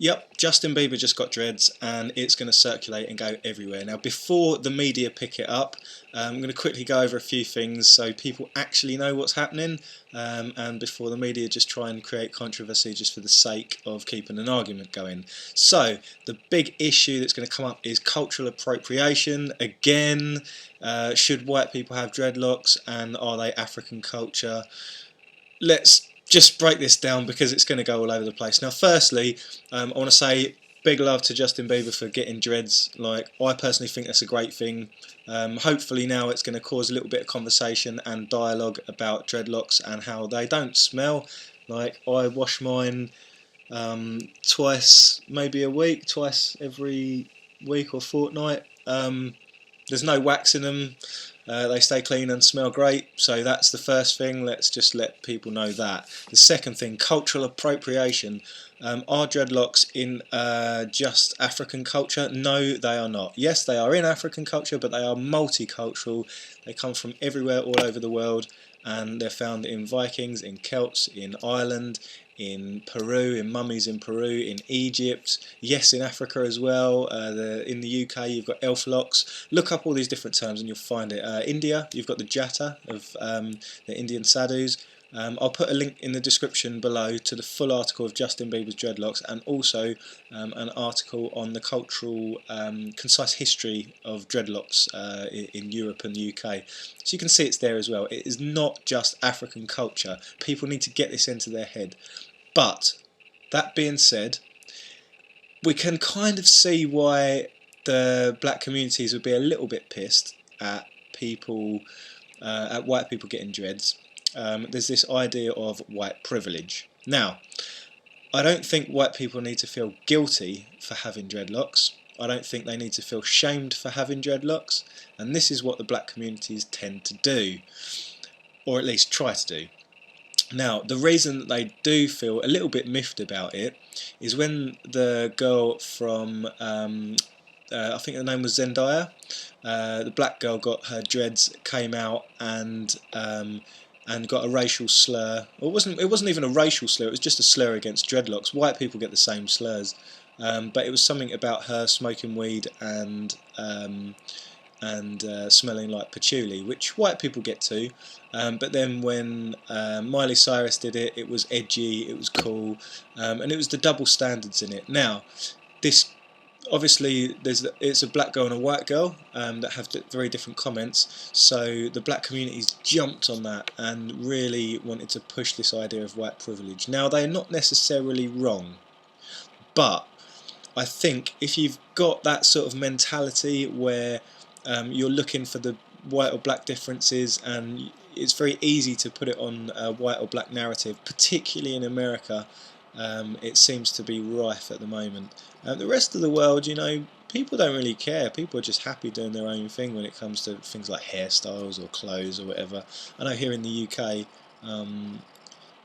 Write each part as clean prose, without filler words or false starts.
Yep, Justin Bieber just got dreads and it's going to circulate and go everywhere. Now, before the media pick it up, I'm going to quickly go over a few things so people actually know what's happening, and before the media just try and create controversy just for the sake of keeping an argument going. So, the big issue that's going to come up is cultural appropriation. Again, should white people have dreadlocks and are they African culture? Let's just break this down because it's going to go all over the place. Now, firstly, I want to say big love to Justin Bieber for getting dreads. Like, I personally think that's a great thing. Hopefully now it's going to cause a little bit of conversation and dialogue about dreadlocks and how they don't smell. Like, I wash mine twice, maybe a week, twice every week or fortnight. There's no wax in them. They stay clean and smell great, so that's the first thing. Let's just let people know that. The second thing, cultural appropriation. Are dreadlocks in just African culture? No, they are not. Yes, they are in African culture, but they are multicultural. They come from everywhere all over the world, and they're found in Vikings, in Celts, in Ireland, in Peru, in mummies in Peru, in Egypt, yes, in Africa as well. In the UK you've got elf locks. Look up all these different terms and you'll find it. India, you've got the Jatta of the Indian sadhus. I'll put a link in the description below to the full article of Justin Bieber's dreadlocks, and also an article on the cultural concise history of dreadlocks in Europe and the UK. So you can see it's there as well. It is not just African culture. People need to get this into their head. But that being said, we can kind of see why the black communities would be a little bit pissed at people, at white people getting dreads. There's this idea of white privilege. Now, I don't think white people need to feel guilty for having dreadlocks. I don't think they need to feel shamed for having dreadlocks. And this is what the black communities tend to do, or at least try to do. Now, the reason that they do feel a little bit miffed about it is when the girl from, I think her name was Zendaya, the black girl got her dreads, came out and got a racial slur. Well, it wasn't even a racial slur, it was just a slur against dreadlocks. White people get the same slurs, but it was something about her smoking weed and smelling like patchouli, which white people get too. But then when Miley Cyrus did it, it was edgy, it was cool, and it was the double standards in it. Now, this obviously it's a black girl and a white girl that have very different comments, so the black communities jumped on that and really wanted to push this idea of white privilege. Now, they're not necessarily wrong, but I think if you've got that sort of mentality where you're looking for the white or black differences, and it's very easy to put it on a white or black narrative, particularly in America. It seems to be rife at the moment. The rest of the world, you know, people don't really care. People are just happy doing their own thing when it comes to things like hairstyles or clothes or whatever. I know here in the UK,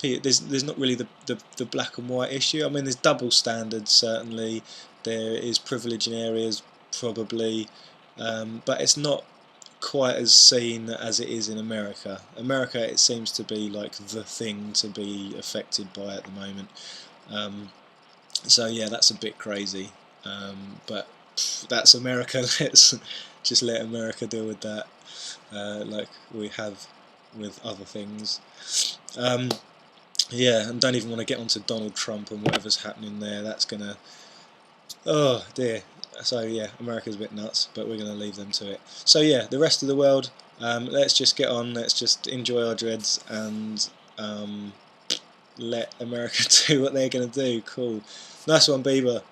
there's not really the black and white issue. I mean, there's double standards, certainly. There is privilege in areas, probably, but it's not quite as seen as it is in America. America, it seems to be like the thing to be affected by at the moment. So yeah, that's a bit crazy, but that's America. Let's just let America deal with that, like we have with other things. Yeah, and don't even want to get onto Donald Trump and whatever's happening there. That's gonna, oh dear. So yeah, America's a bit nuts, but we're going to leave them to it. So yeah, the rest of the world, let's just get on, let's just enjoy our dreads and let America do what they're going to do. Cool. Nice one, Bieber.